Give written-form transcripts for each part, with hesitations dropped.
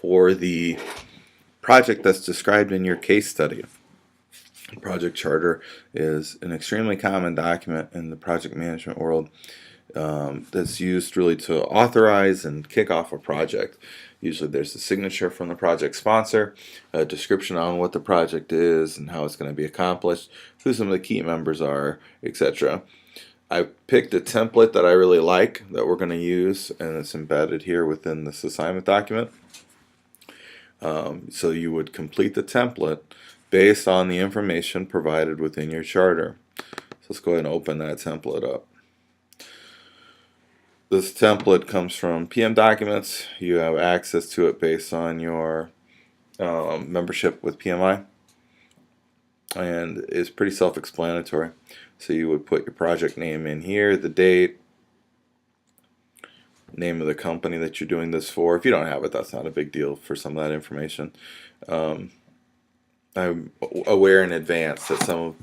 for the project that's described in your case study. Project charter is an extremely common document in the project management world that's used really to authorize and kick off a project. Usually there's a signature from the project sponsor, a description on what the project is and how it's going to be accomplished, who some of the key members are, etc. I picked a template that I really like that we're going to use, and it's embedded here within this assignment document. So you would complete the template based on the information provided within your charter. So let's go ahead and open that template up. This template comes from PM Documents. You have access to it based on your membership with PMI, and it's pretty self-explanatory. So you would put your project name in here, the date, name of the company that you're doing this for. If you don't have it, that's not a big deal for some of that information. I'm aware in advance that some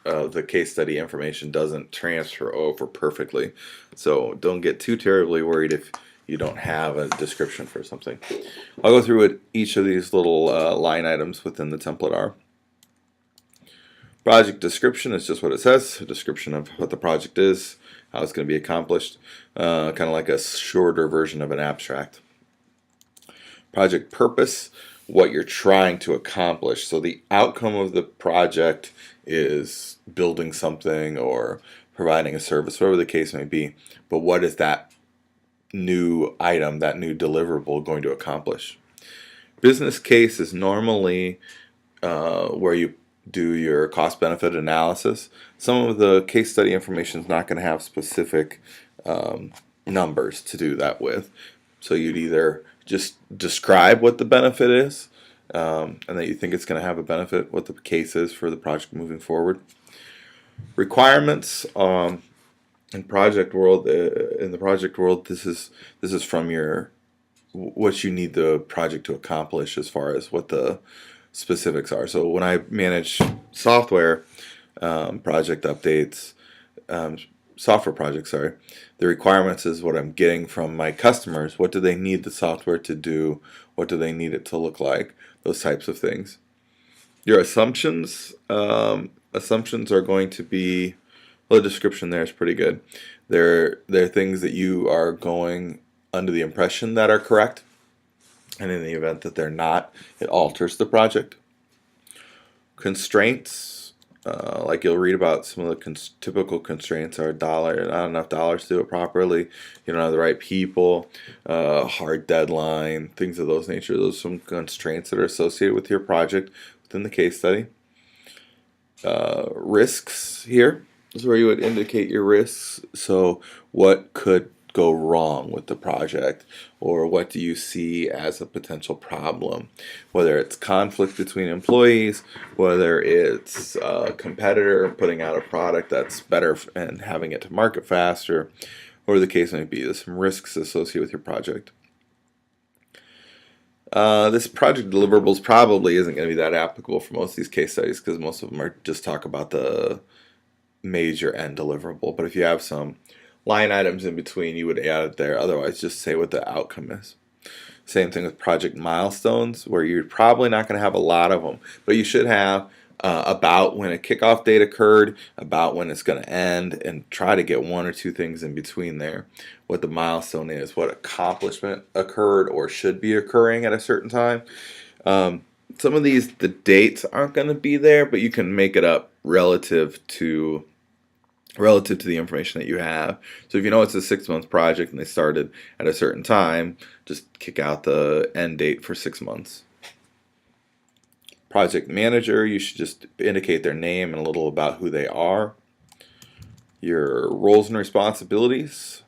of the case study information doesn't transfer over perfectly, so don't get too terribly worried if you don't have a description for something. I'll go through what each of these little line items within the template are. Project description is just what it says, a description of what the project is, how it's going to be accomplished, kind of like a shorter version of an abstract. Project purpose, what you're trying to accomplish. So the outcome of the project is building something or providing a service, whatever the case may be, but what is that new item, that new deliverable going to accomplish? Business case is normally where you do your cost-benefit analysis. Some of the case study information is not going to have specific numbers to do that with. So you'd either just describe what the benefit is and that you think it's going to have a benefit, what the case is for the project moving forward. Requirements in project world, in the project world, this is from your what you need the project to accomplish as far as what the specifics are. So when I manage software project updates, software projects, sorry, the requirements is what I'm getting from my customers. What do they need the software to do? What do they need it to look like? Those types of things. Your assumptions, assumptions are going to be, well, the description there is pretty good. They're things that you are going under the impression that are correct, and in the event that they're not, it alters the project. Constraints, like you'll read about some of the typical constraints are not enough dollars to do it properly, you don't have the right people, hard deadline, things of those nature. Those are some constraints that are associated with your project within the case study. Risks here is where you would indicate your risks. So what could go wrong with the project, or what do you see as a potential problem, whether it's conflict between employees, whether it's a competitor putting out a product that's better and having it to market faster, or the case may be. There's some risks associated with your project. This project deliverables probably isn't going to be that applicable for most of these case studies because most of them are just talk about the major end deliverable, but if you have some line items in between, you would add it there. Otherwise, just say what the outcome is. Same thing with project milestones, where you're probably not going to have a lot of them, but you should have about when a kickoff date occurred, about when it's going to end, and try to get one or two things in between there. What the milestone is, what accomplishment occurred or should be occurring at a certain time. Some of these, the dates aren't going to be there, but you can make it up relative to the information that you have. So if you know it's a 6-month project and they started at a certain time, just kick out the end date for 6 months. Project manager, you should just indicate their name and a little about who they are. Your roles and responsibilities,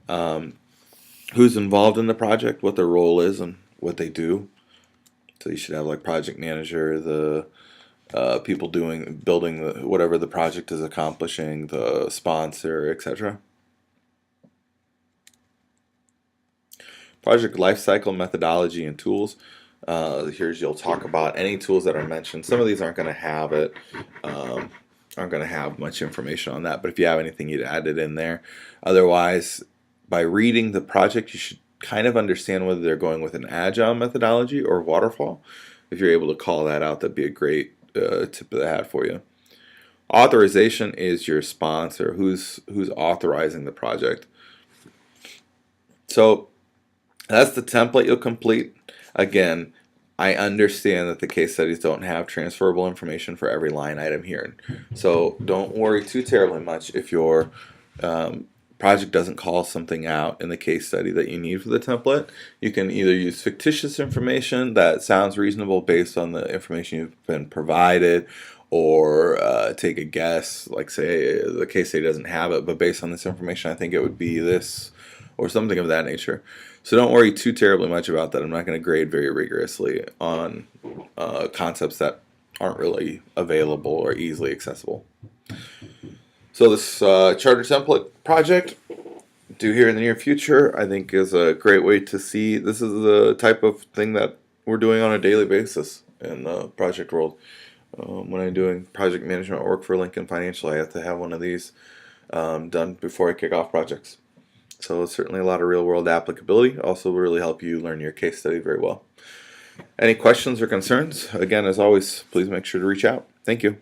who's involved in the project, what their role is and what they do. So you should have like project manager, the people building whatever the project is accomplishing, the sponsor, etc. Project lifecycle methodology and tools. Here's you'll talk about any tools that are mentioned. Some of these aren't going to have it, aren't going to have much information on that. But if you have anything, you'd add it in there. Otherwise, by reading the project, you should kind of understand whether they're going with an agile methodology or waterfall. If you're able to call that out, that'd be a great tip of the hat for you. Authorization is your sponsor, who's authorizing the project. So that's the template you'll complete. Again, I understand that the case studies don't have transferable information for every line item here. So don't worry too terribly much if your project doesn't call something out in the case study that you need for the template. You can either use fictitious information that sounds reasonable based on the information you've been provided, or take a guess, like say the case study doesn't have it, but based on this information I think it would be this, or something of that nature. So don't worry too terribly much about that. I'm not going to grade very rigorously on concepts that aren't really available or easily accessible. So this charter template project, due here in the near future, I think is a great way to see this is the type of thing that we're doing on a daily basis in the project world. When I'm doing project management work for Lincoln Financial, I have to have one of these done before I kick off projects. So it's certainly a lot of real world applicability. Also will really help you learn your case study very well. Any questions or concerns? Again, as always, please make sure to reach out. Thank you.